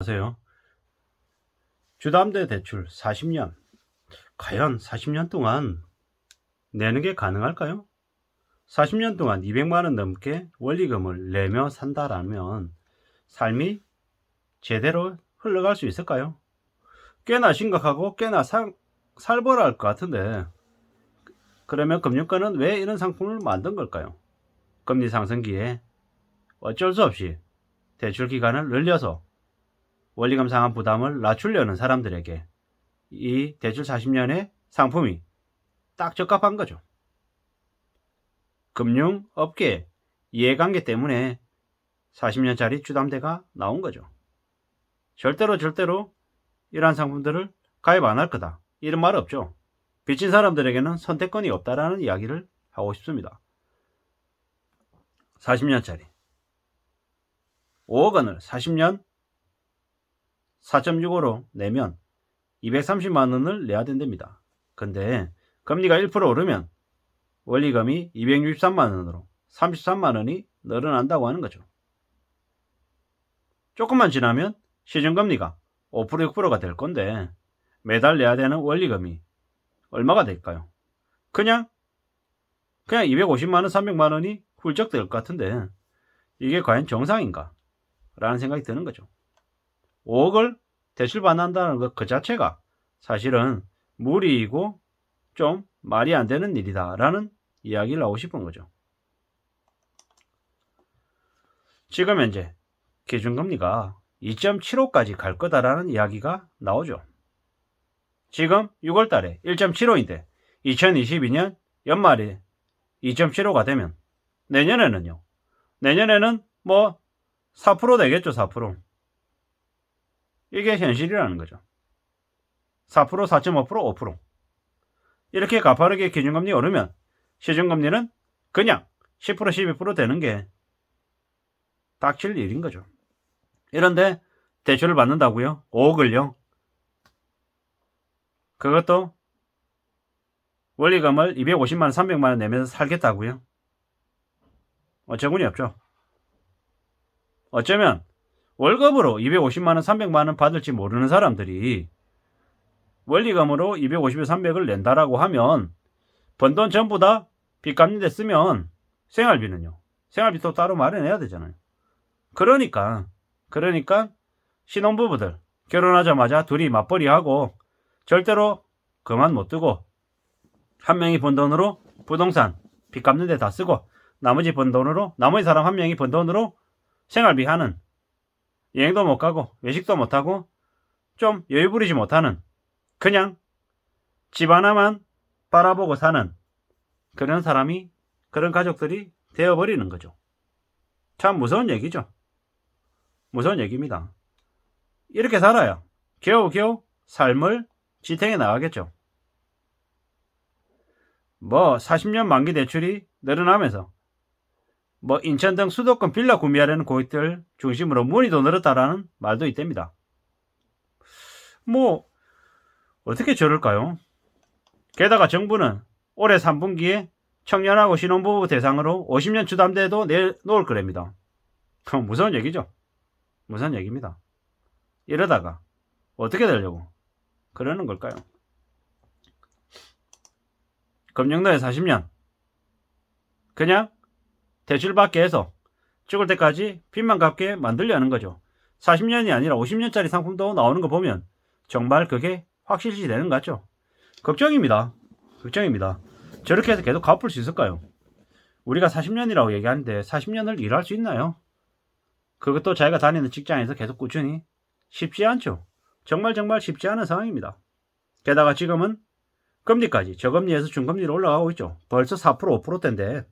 보세요. 주담대 대출 40년. 과연 40년 동안 내는 게 가능할까요? 40년 동안 200만 원 넘게 원리금을 내며 산다라면 삶이 제대로 흘러갈 수 있을까요? 꽤나 심각하고 꽤나 살벌할 것 같은데, 그러면 금융권은 왜 이런 상품을 만든 걸까요? 금리 상승기에 어쩔 수 없이 대출 기간을 늘려서 원리금 상환 부담을 낮추려는 사람들에게 이 대출 40년의 상품이 딱 적합한 거죠. 금융업계 이해관계 때문에 40년짜리 주담대가 나온 거죠. 절대로 이러한 상품들을 가입 안 할 거다, 이런 말 없죠. 빚진 사람들에게는 선택권이 없다라는 이야기를 하고 싶습니다. 40년짜리 5억 원을 40년 4.65로 내면 230만 원을 내야 된답니다. 근데 금리가 1% 오르면 원리금이 263만 원으로 33만 원이 늘어난다고 하는 거죠. 조금만 지나면 시중금리가 5% 6%가 될 건데 매달 내야 되는 원리금이 얼마가 될까요? 그냥 250만 원 300만 원이 훌쩍 될 것 같은데 이게 과연 정상인가 라는 생각이 드는 거죠. 5억을 대출 받는다는 것 그 자체가 사실은 무리이고 좀 말이 안 되는 일이다 라는 이야기를 하고 싶은 거죠. 지금 현재 기준금리가 2.75까지 갈 거다라는 이야기가 나오죠. 지금 6월 달에 1.75인데 2022년 연말에 2.75가 되면 내년에는요. 내년에는 뭐 4% 되겠죠. 4%. 이게 현실이라는 거죠. 4%, 4.5%, 5%. 이렇게 가파르게 기준금리 오르면 시중금리는 그냥 10%, 12% 되는 게 닥칠 일인 거죠. 이런데 대출을 받는다고요? 5억을요? 그것도 원리금을 250만 원, 300만 원 내면서 살겠다고요? 어처구니 없죠. 어쩌면 월급으로 250만 원, 300만 원 받을지 모르는 사람들이 원리금으로 250에 300을 낸다라고 하면 번 돈 전부 다 빚 갚는 데 쓰면 생활비는요. 생활비도 따로 마련해야 되잖아요. 그러니까 신혼부부들 결혼하자마자 둘이 맞벌이하고 절대로 그만 못 두고 한 명이 번 돈으로 부동산 빚 갚는 데 다 쓰고 나머지 번 돈으로 나머지 사람 한 명이 번 돈으로 생활비 하는, 여행도 못 가고 외식도 못 하고 좀 여유 부리지 못하는, 그냥 집 하나만 바라보고 사는 그런 사람이, 그런 가족들이 되어버리는 거죠. 참 무서운 얘기죠. 무서운 얘기입니다. 이렇게 살아야 겨우겨우 삶을 지탱해 나가겠죠. 뭐 40년 만기 대출이 늘어나면서 뭐 인천 등 수도권 빌라 구매하려는 고객들 중심으로 문의도 늘었다라는 말도 있답니다. 뭐 어떻게 저럴까요? 게다가 정부는 올해 3분기에 청년하고 신혼부부 대상으로 50년 주담대도 내놓을 거랍니다. 무서운 얘기죠. 무서운 얘기입니다. 이러다가 어떻게 되려고 그러는 걸까요? 금융노예 40년 그냥 대출받게 해서 죽을 때까지 빚만 갚게 만들려는 거죠. 40년이 아니라 50년짜리 상품도 나오는 거 보면 정말 그게 확실시 되는 것 같죠. 걱정입니다. 저렇게 해서 계속 갚을 수 있을까요? 우리가 40년이라고 얘기하는데 40년을 일할 수 있나요? 그것도 자기가 다니는 직장에서 계속 꾸준히. 쉽지 않죠. 정말 쉽지 않은 상황입니다. 게다가 지금은 금리까지 저금리에서 중금리로 올라가고 있죠. 벌써 4%, 5%대인데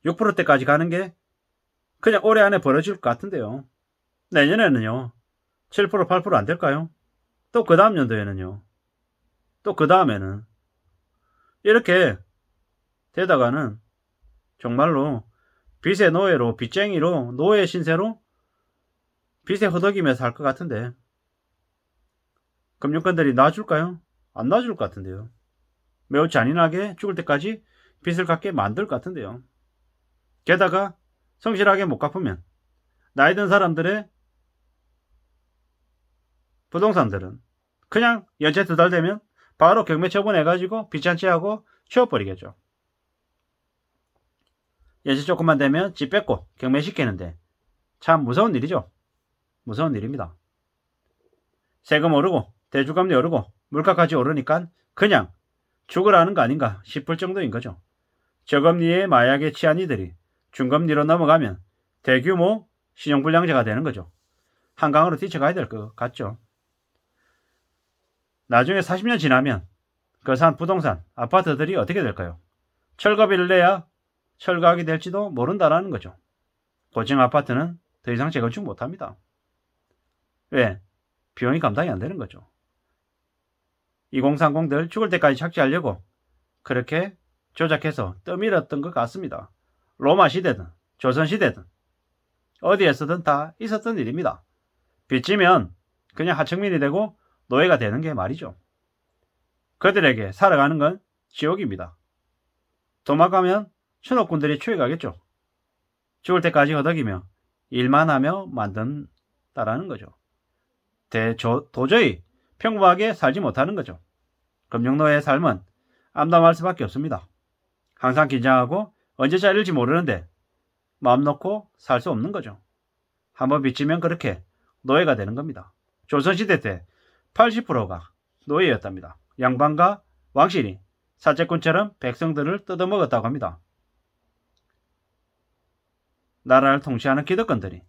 6%대까지 가는 게 그냥 올해 안에 벌어질 것 같은데요. 내년에는요. 7%, 8% 안 될까요? 또 그 다음 연도에는요. 또 그 다음에는. 이렇게 되다가는 정말로 빚의 노예로, 빚쟁이로, 노예 신세로 빚에 허덕이며 살 것 같은데 금융권들이 놔줄까요? 안 놔줄 것 같은데요. 매우 잔인하게 죽을 때까지 빚을 갚게 만들 것 같은데요. 게다가 성실하게 못 갚으면 나이 든 사람들의 부동산들은 그냥 연체 2달 되면 바로 경매 처분해가지고 비찬치하고 치워버리겠죠. 연체 조금만 되면 집 뺏고 경매시키는데 참 무서운 일이죠. 무서운 일입니다. 세금 오르고 대주감리 오르고 물가까지 오르니까 그냥 죽으라는 거 아닌가 싶을 정도인 거죠. 저금리의 마약에 취한 이들이 중금리로 넘어가면 대규모 신용불량자가 되는 거죠. 한강으로 뛰쳐가야 될 것 같죠. 나중에 40년 지나면 그 산 부동산, 아파트들이 어떻게 될까요? 철거비를 내야 철거하게 될지도 모른다라는 거죠. 고층 아파트는 더 이상 재건축 못합니다. 왜? 비용이 감당이 안 되는 거죠. 2030들 죽을 때까지 착지하려고 그렇게 조작해서 떠밀었던 것 같습니다. 로마 시대든 조선 시대든 어디에서든 다 있었던 일입니다. 빚지면 그냥 하층민이 되고 노예가 되는 게 말이죠. 그들에게 살아가는 건 지옥입니다. 도망가면 천옥군들이 취해가겠죠. 죽을 때까지 허덕이며 일만 하며 만든다라는 거죠. 도저히 평범하게 살지 못하는 거죠. 금융노예의 삶은 암담할 수밖에 없습니다. 항상 긴장하고 언제 잘릴지 모르는데 마음 놓고 살 수 없는 거죠. 한번 빚지면 그렇게 노예가 되는 겁니다. 조선시대 때 80%가 노예였답니다. 양반과 왕실이 사채꾼처럼 백성들을 뜯어먹었다고 합니다. 나라를 통치하는 기득권들이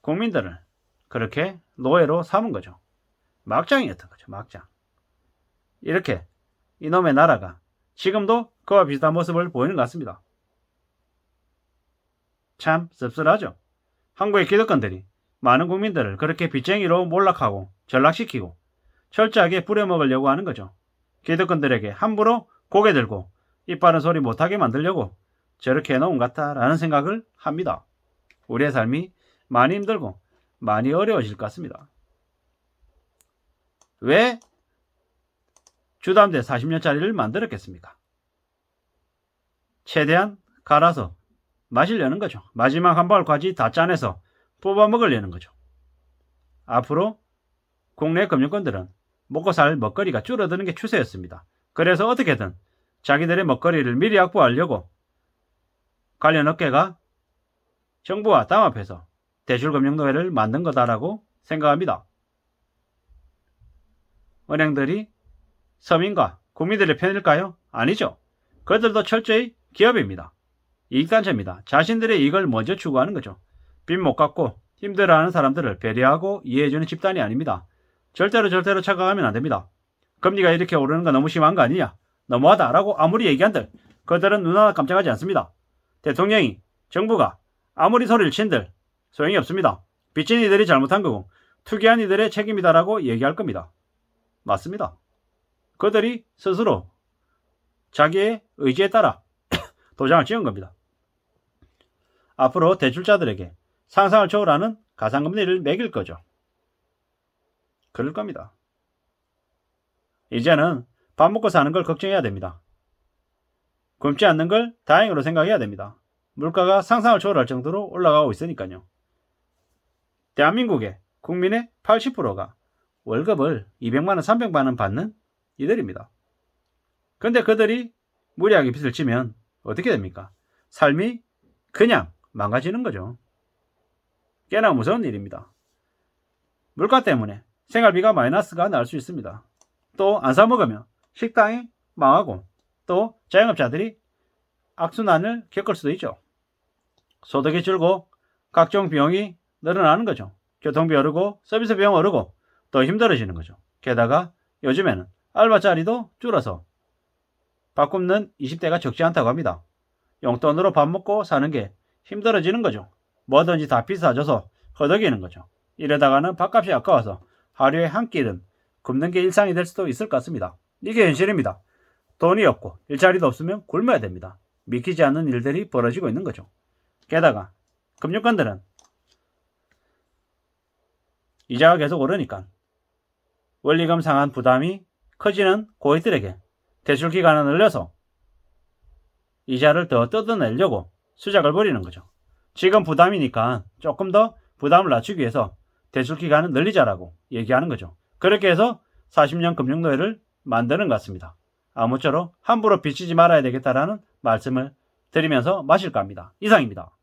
국민들을 그렇게 노예로 삼은 거죠. 막장이었던 거죠. 막장. 이렇게 이놈의 나라가 지금도 그와 비슷한 모습을 보이는 것 같습니다. 참 씁쓸하죠. 한국의 기득권들이 많은 국민들을 그렇게 빚쟁이로 몰락하고 전락시키고 철저하게 부려먹으려고 하는 거죠. 기득권들에게 함부로 고개 들고 이빠른 소리 못하게 만들려고 저렇게 해놓은 것 같다라는 생각을 합니다. 우리의 삶이 많이 힘들고 많이 어려워질 것 같습니다. 왜 주담대 40년짜리를 만들었겠습니까? 최대한 갈아서 마시려는 거죠. 마지막 한 방울까지 다 짜내서 뽑아 먹으려는 거죠. 앞으로 국내 금융권들은 먹고 살 먹거리가 줄어드는 게 추세였습니다. 그래서 어떻게든 자기들의 먹거리를 미리 확보하려고 관련 업계가 정부와 담합해서 대출금융노예를 만든 거다라고 생각합니다. 은행들이 서민과 국민들의 편일까요? 아니죠. 그들도 철저히 기업입니다. 이익단체입니다. 자신들의 이익을 먼저 추구하는 거죠. 빚 못 갚고 힘들어하는 사람들을 배려하고 이해해주는 집단이 아닙니다. 절대로 착각하면 안 됩니다. 금리가 이렇게 오르는 거 너무 심한 거 아니냐? 너무하다 라고 아무리 얘기한들 그들은 눈 하나 깜짝하지 않습니다. 대통령이 정부가 아무리 소리를 친들 소용이 없습니다. 빚진 이들이 잘못한 거고 투기한 이들의 책임이다라고 얘기할 겁니다. 맞습니다. 그들이 스스로 자기의 의지에 따라 도장을 찍은 겁니다. 앞으로 대출자들에게 상상을 초월하는 가상금리를 매길 거죠. 그럴 겁니다. 이제는 밥 먹고 사는 걸 걱정해야 됩니다. 굶지 않는 걸 다행으로 생각해야 됩니다. 물가가 상상을 초월할 정도로 올라가고 있으니까요. 대한민국의 국민의 80%가 월급을 200만원, 300만원 받는 이들입니다. 근데 그들이 무리하게 빚을 지면 어떻게 됩니까? 삶이 그냥 망가지는 거죠. 꽤나 무서운 일입니다. 물가 때문에 생활비가 마이너스가 날 수 있습니다. 또 안 사 먹으면 식당이 망하고 또 자영업자들이 악순환을 겪을 수도 있죠. 소득이 줄고 각종 비용이 늘어나는 거죠. 교통비 오르고 서비스 비용 오르고 더 힘들어지는 거죠. 게다가 요즘에는 알바자리도 줄어서 밥 굶는 20대가 적지 않다고 합니다. 용돈으로 밥 먹고 사는 게 힘들어지는 거죠. 뭐든지 다 비싸져서 허덕이는 거죠. 이러다가는 밥값이 아까워서 하루에 한 끼는 굶는 게 일상이 될 수도 있을 것 같습니다. 이게 현실입니다. 돈이 없고 일자리도 없으면 굶어야 됩니다. 믿기지 않는 일들이 벌어지고 있는 거죠. 게다가 금융권들은 이자가 계속 오르니까 원리금 상환 부담이 커지는 고객들에게 대출 기간을 늘려서 이자를 더 뜯어내려고 수작을 벌이는 거죠. 지금 부담이니까 조금 더 부담을 낮추기 위해서 대출 기간을 늘리자라고 얘기하는 거죠. 그렇게 해서 40년 금융노예를 만드는 것 같습니다. 아무쪼록 함부로 빚지지 말아야 되겠다라는 말씀을 드리면서 마실까 합니다. 이상입니다.